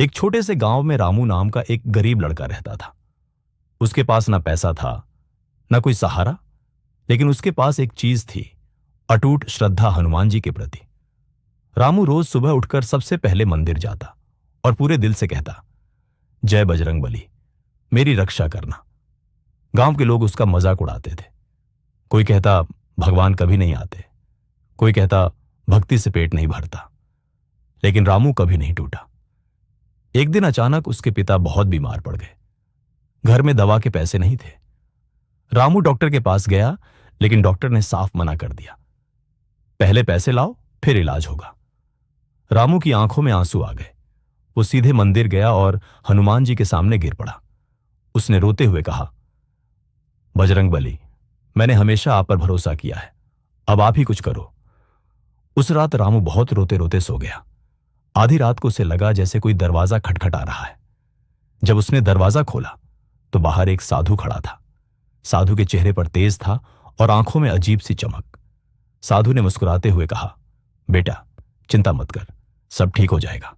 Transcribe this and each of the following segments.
एक छोटे से गांव में रामू नाम का एक गरीब लड़का रहता था। उसके पास ना पैसा था, ना कोई सहारा, लेकिन उसके पास एक चीज थी, अटूट श्रद्धा हनुमान जी के प्रति। रामू रोज सुबह उठकर सबसे पहले मंदिर जाता और पूरे दिल से कहता, जय बजरंग बली, मेरी रक्षा करना। गांव के लोग उसका मजाक उड़ाते थे। कोई कहता भगवान कभी नहीं आते, कोई कहता भक्ति से पेट नहीं भरता, लेकिन रामू कभी नहीं टूटा। एक दिन अचानक उसके पिता बहुत बीमार पड़ गए। घर में दवा के पैसे नहीं थे। रामू डॉक्टर के पास गया, लेकिन डॉक्टर ने साफ मना कर दिया, पहले पैसे लाओ फिर इलाज होगा। रामू की आंखों में आंसू आ गए। वो सीधे मंदिर गया और हनुमान जी के सामने गिर पड़ा। उसने रोते हुए कहा, बजरंग बली, मैंने हमेशा आप पर भरोसा किया है, अब आप ही कुछ करो। उस रात रामू बहुत रोते रोते सो गया। आधी रात को उसे लगा जैसे कोई दरवाजा खटखटा रहा है। जब उसने दरवाजा खोला तो बाहर एक साधु खड़ा था। साधु के चेहरे पर तेज था और आंखों में अजीब सी चमक। साधु ने मुस्कुराते हुए कहा, बेटा चिंता मत कर, सब ठीक हो जाएगा।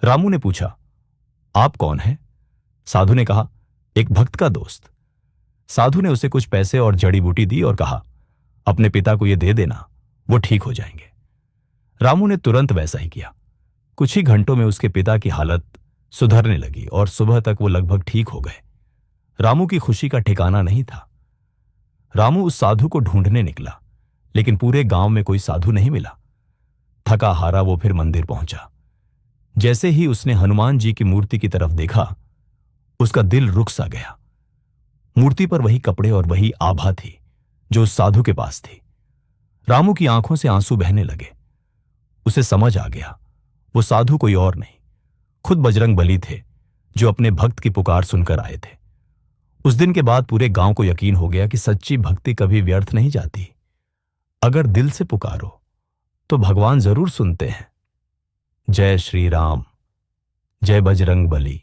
रामू ने पूछा, आप कौन हैं? साधु ने कहा, एक भक्त का दोस्त। साधु ने उसे कुछ पैसे और जड़ी बूटी दी और कहा, अपने पिता को यह दे देना, वो ठीक हो जाएंगे। रामू ने तुरंत वैसा ही किया। कुछ ही घंटों में उसके पिता की हालत सुधरने लगी और सुबह तक वो लगभग ठीक हो गए। रामू की खुशी का ठिकाना नहीं था। रामू उस साधु को ढूंढने निकला, लेकिन पूरे गांव में कोई साधु नहीं मिला। थका हारा वो फिर मंदिर पहुंचा। जैसे ही उसने हनुमान जी की मूर्ति की तरफ देखा, उसका दिल रुक सा गया। मूर्ति पर वही कपड़े और वही आभा थी जो उस साधु के पास थी। रामू की आंखों से आंसू बहने लगे। उसे समझ आ गया, वो साधु कोई और नहीं, खुद बजरंग बली थे, जो अपने भक्त की पुकार सुनकर आए थे। उस दिन के बाद पूरे गांव को यकीन हो गया कि सच्ची भक्ति कभी व्यर्थ नहीं जाती। अगर दिल से पुकारो तो भगवान जरूर सुनते हैं। जय श्री राम, जय बजरंग बली।